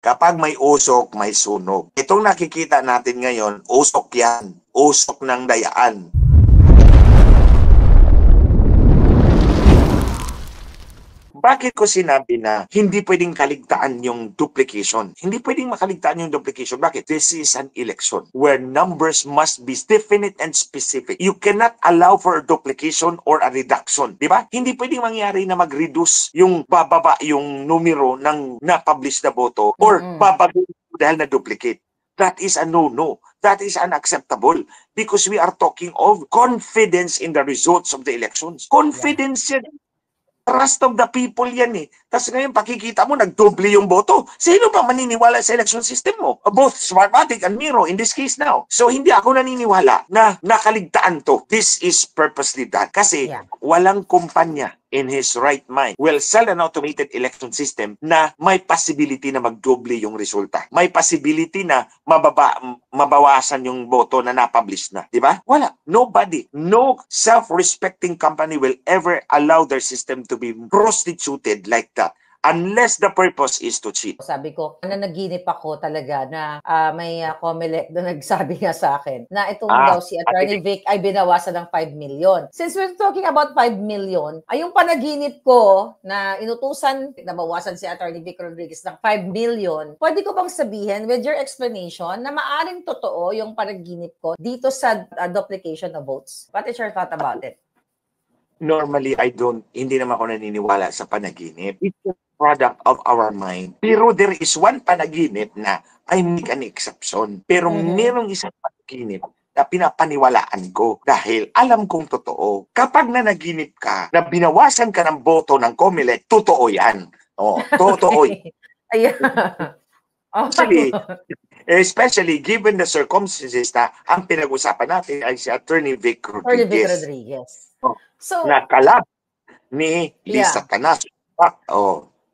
Kapag may usok, may sunog. Itong nakikita natin ngayon, usok yan. Usok ng dayaan. Bakit ko sinabi na hindi pwedeng kaligtaan yung duplication? Hindi pwedeng makaligtaan yung duplication. Bakit? This is an election where numbers must be definite and specific. You cannot allow for a duplication or a reduction. Di ba? Hindi pwedeng mangyari na mag-reduce yung bababa yung numero ng na-publish na boto or babago dahil na-duplicate. That is a no-no. That is unacceptable because we are talking of confidence in the results of the elections. Confidence yan. Trust of the people yan eh. Tapos ngayon pakikita mo, nagdoble yung boto. Sino ba maniniwala sa election system mo? Both Smartmatic and Miro in this case now. So hindi ako naniniwala na nakaligtaan to. This is purposely done. Kasi walang kumpanya in his right mind will sell an automated election system na may possibility na magdoble yung resulta. May possibility na mabawasan yung boto na na-publish na. Di ba? Wala. Nobody. No self-respecting company will ever allow their system to be prostituted like that. Unless the purpose is to cheat. Sabi ko, nanaginip ako talaga na may COMELEC na nagsabi nga sa akin na itong daw si Attorney Vic ay binawasan ng 5 million. Since we're talking about 5 million, ay yung panaginip ko na inutusan, nabawasan si Attorney Vic Rodriguez ng 5 million, pwede ko bang sabihin with your explanation na maaring totoo yung panaginip ko dito sa duplication of votes? What is your thought about it? Normally, hindi naman ako naniniwala sa panaginip. It's a product of our mind. Pero there is one panaginip na I make an exception. Pero merong isang panaginip na pinapaniwalaan ko dahil alam kong totoo. Kapag nanaginip ka na binawasan ka ng boto ng COMELEC, totoo yan. Oh, totoo yan. Especially given the circumstances na ang pinag-usapan natin ay si Attorney Vic Rodriguez. Attorney Vic Rodriguez. So, nakalab ni Lisa Tanas.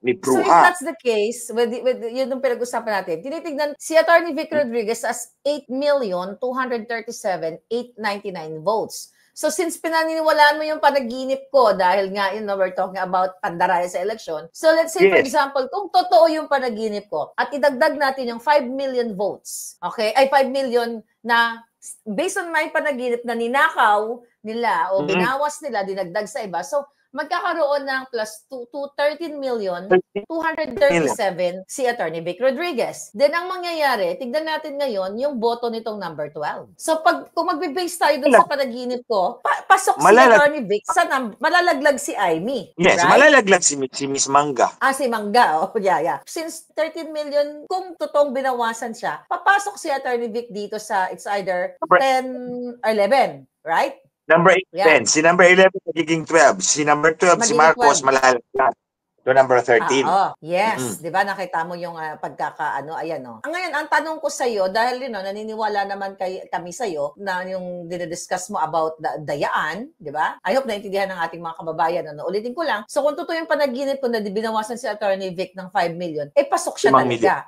Ni Bruja. So if that's the case, with yun yung pinag-usapan natin, tinitignan si Attorney Vic Rodriguez as 8,237,899 votes. So since pinaniniwalaan mo yung panaginip ko dahil nga we're talking about pandaraya sa election. So let's say for example, kung totoo yung panaginip ko at idagdag natin yung 5 million votes. Okay? Ay 5 million na based on my panaginip na ninakaw nila o binawas nila, dinagdag sa iba. So magkakaroon ng plus 13,237 si Attorney Vic Rodriguez. Then ang mangyayari, tignan natin ngayon yung boto nitong number 12. So kung magbe-base tayo dun sa panaginip ko, pasok si Attorney Vic sa malalaglag si Amy. Yes, right? Malalaglag si Miss Mangga. Si Mangga. Oh, yeah. Since 13 million, kung totoong binawasan siya, papasok si Attorney Vic dito sa it's either 10 or 11, right? Number 8, 10. Si number 11 magiging 12. Si number 12, si Marcos, malalaglag. To number 13. Yes. Di ba? Nakita mo yung pagkakaano. Ayan, no? Ngayon, ang tanong ko sa'yo, dahil naniniwala naman kami sa'yo na yung dinidiscuss mo about dayaan, di ba? I hope naintindihan ng ating mga kababayan. Ulitin ko lang. So, kung totoo yung panaginip ko na binawasan si Attorney Vic ng 5 million, pasok siya talaga.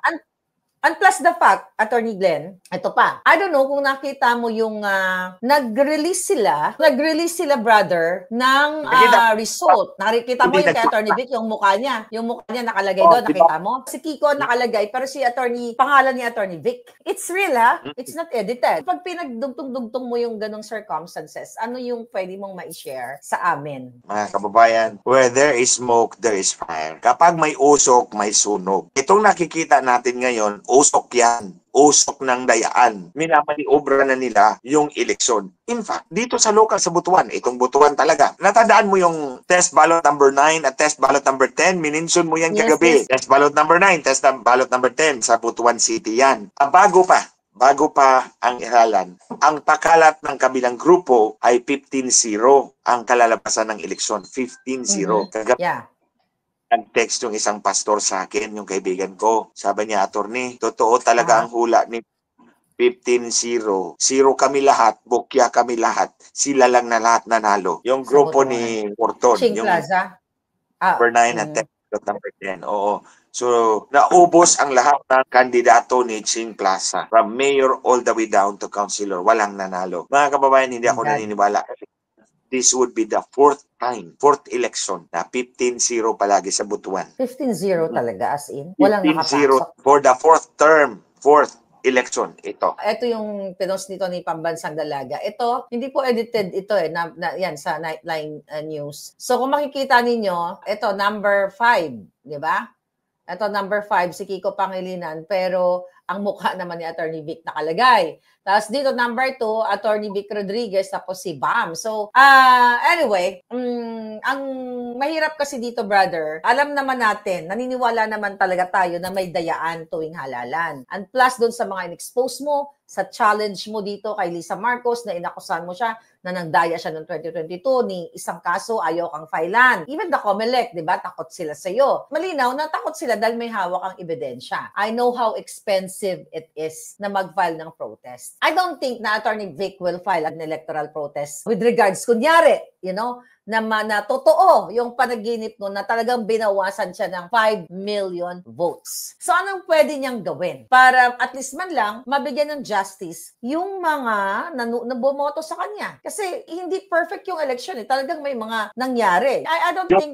And plus the fact, Attorney Glenn, ito pa. I don't know kung nakita mo yung nag-release sila brother ng result. Nakikita mo yung kay Attorney Vic, yung mukha niya. Yung mukha niya nakalagay doon, nakita mo? Si Kiko nakalagay, pero si pangalan ni Attorney Vic. It's real, ha? It's not edited. Pag pinagdugtong-dugtong mo yung ganong circumstances, ano yung pwede mong ma-share sa amin? Mga kababayan, where there is smoke, there is fire. Kapag may usok, may sunog. Itong nakikita natin ngayon, usok yan. Usok ng dayaan. Minamaniobra na nila yung eleksyon. In fact, dito sa local sa Butuan, itong Butuan talaga. Natandaan mo yung test ballot number 9 at test ballot number 10. Mininsun mo yan kagabi. Yes. Test ballot number 9, test ballot number 10 sa Butuan City yan. Bago pa ang iralan, ang pakalat ng kabilang grupo ay 15-0 ang kalalabasan ng eleksyon. 15-0. Kagabi. Nag-text yung isang pastor sa akin, yung kaibigan ko. Sabi niya, Attorney, totoo talaga ang hula ni 15-0. 0 kami lahat, bukya kami lahat. Sila lang na lahat nanalo. Yung grupo ni Morton. Ching yung Plaza? Number 9 at number 10. Oo. So, naubos ang lahat ng kandidato ni Ching Plaza. From mayor all the way down to councilor. Walang nanalo. Mga kababayan, hindi ako naniniwala. this would be the fourth election na 15-0 palagi sa Butuan. 15-0 talaga, as in? Walang 15-0 nakapasok? for the fourth election. Ito yung pinost nito ni Pambansang Dalaga. Ito, hindi po edited ito yan sa Nightline News. So kung makikita ninyo, ito number 5, di ba? Ito number 5 si Kiko Pangilinan, pero ang mukha naman ni Attorney Vic nakalagay. Tapos dito number 2, Attorney Vic Rodriguez, tapos si Bam. So, anyway, ang mahirap kasi dito, brother, alam naman natin, naniniwala naman talaga tayo na may dayaan tuwing halalan. And plus doon sa mga in-expose mo, sa challenge mo dito kay Lisa Marcos na inakusahan mo siya na nangdaya siya noong 2022 ni isang kaso ayaw kang filean. Even the COMELEC, di ba? Takot sila sa'yo. Malinaw na takot sila dahil may hawak ang ebidensya. I know how expensive it is na mag-file ng protest. I don't think na Attorney Vic will file an electoral protest with regards, kunyari, na totoo yung panaginip mo na talagang binawasan siya ng 5 million votes. So anong pwede niyang gawin para at least man lang mabigyan ng justice yung mga nabumoto sa kanya? Kasi hindi perfect yung election eh. Talagang may mga nangyari. I don't think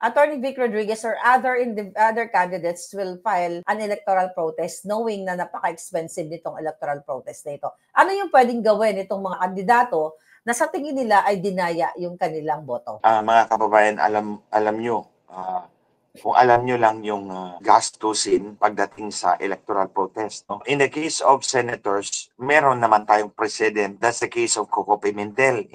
Attorney Vic Rodriguez or other candidates will file an electoral protest knowing na napaka-expensive nitong electoral protest na ito. Ano yung pwedeng gawin itong mga kandidato na sa tingin nila ay dinaya yung kanilang boto? Mga kababayan, alam nyo, kung alam nyo lang yung gastusin pagdating sa electoral protest. No? In the case of senators, meron naman tayong precedent. That's the case of Coco Pimentel.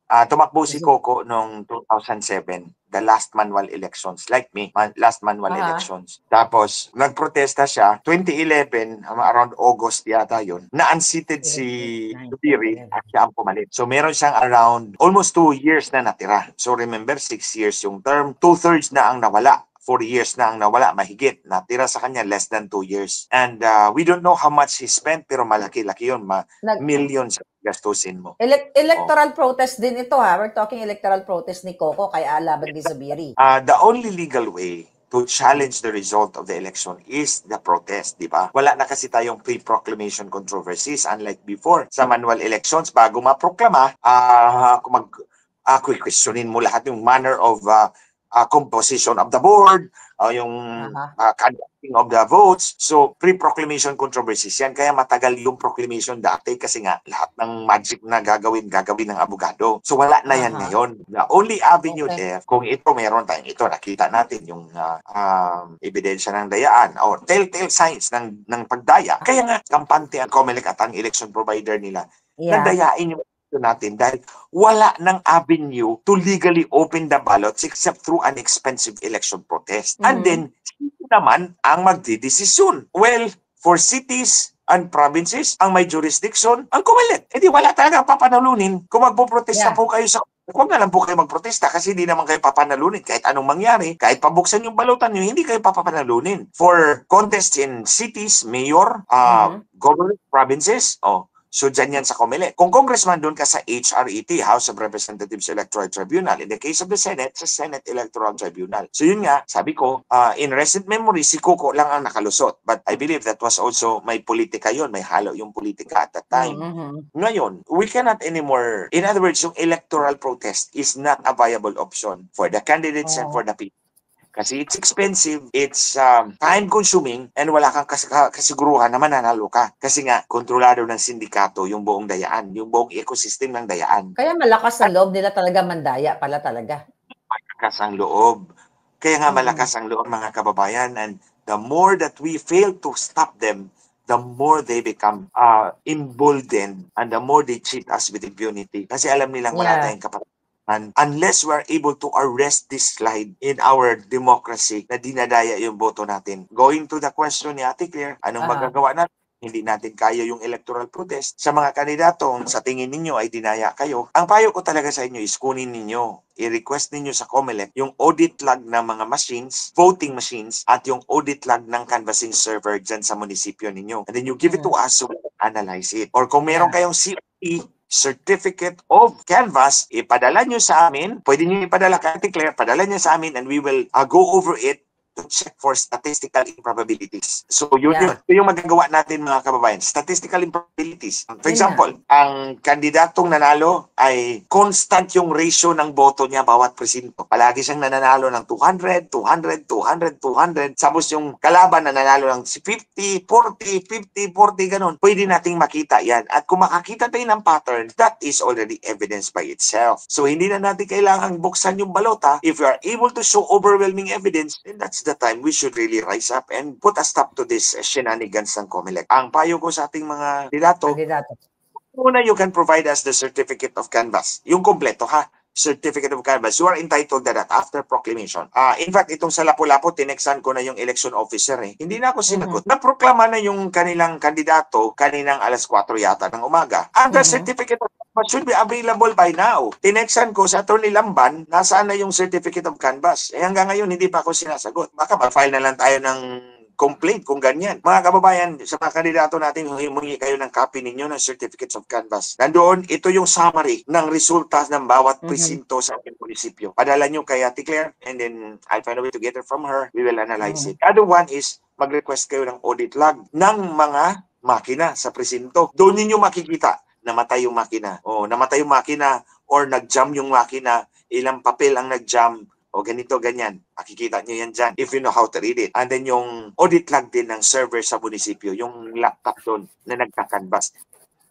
Tumakbo si Coco noong 2007, the last manual elections. Like me, last manual elections. Tapos, nagprotesta siya. 2011, around August yata yun, na-unseated si Zubiri at siya ang pumalit. So, meron siyang around almost 2 years na natira. So, remember, 6 years yung term. 2/3 na ang nawala. 4 years na ang nawala, mahigit. Natira sa kanya less than 2 years. And we don't know how much he spent, pero malaki-laki yun. Millions gastusin mo. Electoral protest din ito ha. We're talking electoral protest ni Coco kaya laban ni Zubiri. The only legal way to challenge the result of the election is the protest, di ba? Wala na kasi tayong pre-proclamation controversies unlike before. Sa manual elections, bago maproklama, questionin mo lahat yung manner of composition of the board, yung conducting of the votes. So, pre-proclamation controversies yan. Kaya matagal yung proclamation dati kasi nga lahat ng magic na gagawin ng abogado. So, wala na yan ngayon. The only avenue there, kung ito meron tayong ito, nakita natin yung ebidensya ng dayaan or telltale signs ng pagdaya. Kaya nga, kampante ang COMELEC at ang election provider nila na dayain yung natin dahil wala ng avenue to legally open the ballots except through an expensive election protest. And then, sino naman ang magdidesisyon? Well, for cities and provinces, ang may jurisdiction, ang COMELEC. Eh di wala talaga papanalunin. Kung magpoprotesta po kayo sa huwag na lang po kayo magprotesta kasi hindi naman kayo papanalunin. Kahit anong mangyari, kahit pabuksan yung balutan nyo, hindi kayo papanalunin. For contests in cities, mayor, government, provinces, so, dyan yan sa COMELEC. Kung congressman, doon ka sa HRET, House of Representatives Electoral Tribunal. In the case of the Senate, sa Senate Electoral Tribunal. So, yun nga, sabi ko, in recent memory, si Coco lang ang nakalusot. But I believe that was also, may politika yun, may halo yung politika at that time. Ngayon, we cannot anymore, in other words, yung electoral protest is not a viable option for the candidates and for the people. Kasi it's expensive, it's time-consuming, and wala kang kasiguruhan na mananalo ka. Kasi nga, kontrolado ng sindikato yung buong dayaan, yung buong ecosystem ng dayaan. Kaya malakas ang loob nila talaga mandaya pala talaga. Malakas ang loob. Kaya nga malakas ang loob, mga kababayan, and the more that we fail to stop them, the more they become emboldened, and the more they cheat us with impunity. Kasi alam nilang wala tayong kapatid. And unless we're able to arrest this slide in our democracy na dinadaya yung boto natin. Going to the question ni Ate Claire, anong magagawa natin? Hindi natin kaya yung electoral protest. Sa mga kandidatong sa tingin ninyo ay dinaya kayo, ang payo ko talaga sa inyo is kunin ninyo, i-request ninyo sa COMELEC yung audit log ng mga machines, voting machines, at yung audit log ng canvassing server dyan sa munisipyo ninyo. And then you give it to us so we can analyze it. Or kung meron kayong COE, certificate of canvas, ipadala nyo sa amin. Pwede nyo ipadala kay Ate Claire, padala nyo sa amin and we will go over it to check for statistical improbabilities. So yun Yeah. yun. Ito yung magagawa natin mga kababayan. Statistical improbabilities. For Yun example, ang kandidatong nanalo ay constant yung ratio ng boto niya bawat presinto. Palagi siyang nananalo ng 200, 200, 200, 200. Tapos yung kalaban na nanalo ng 50, 40, 50, 40, ganun. Pwede nating makita yan. At kung makakita tayo ng pattern, that is already evidence by itself. So hindi na natin kailangang buksan yung balota. If we are able to show overwhelming evidence, then that's the time we should really rise up and put a stop to this shenanigans ng COMELEC. Ang payo ko sa ating mga kandidato, Kandidato. una, you can provide us the certificate of canvass. Yung kompleto ha. Certificate of canvass. You are entitled to that after proclamation. In fact, itong sa Lapu-Lapu, tinexan ko na yung election officer eh. Hindi na ako sinagot. Naproklama na yung kanilang kandidato kaninang alas 4 yata ng umaga. And the certificate of canvass should be available by now. Tinexan ko sa Atty. Lamban, nasaan na yung certificate of canvass. Eh hanggang ngayon, hindi pa ako sinasagot. Baka mag-file na lang tayo ng complaint kung ganyan. Mga kababayan, sa mga kandidato natin, humingi kayo ng copy ninyo ng certificates of canvass. Nandoon, ito yung summary ng resulta ng bawat presinto sa ating munisipyo. Padala nyo kay Ate Claire and then I'll find a way to get it from her. We will analyze it. Other one is, mag-request kayo ng audit log ng mga makina sa presinto. Doon ninyo makikita namatay yung makina. O namatay yung makina or nag-jam yung makina, ilang papel ang nag-jam, o ganito, ganyan. Makikita nyo yan dyan if you know how to read it. And then yung audit log din ng server sa munisipyo, yung laptop doon na nagka-canvas.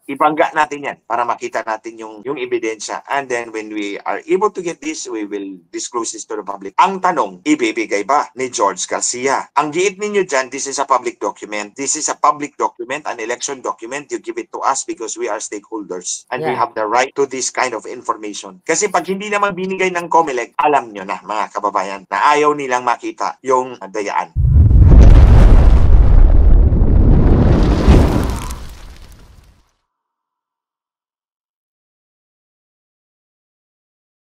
Ibangga natin yan para makita natin yung ebidensya. And then when we are able to get this, we will disclose this to the public. Ang tanong, ibibigay ba ni George Garcia? Ang giit ninyo dyan, this is a public document. This is a public document, an election document. You give it to us because we are stakeholders. And we have the right to this kind of information. Kasi pag hindi naman binigay ng COMELEC, alam nyo na mga kababayan na ayaw nilang makita yung dayaan.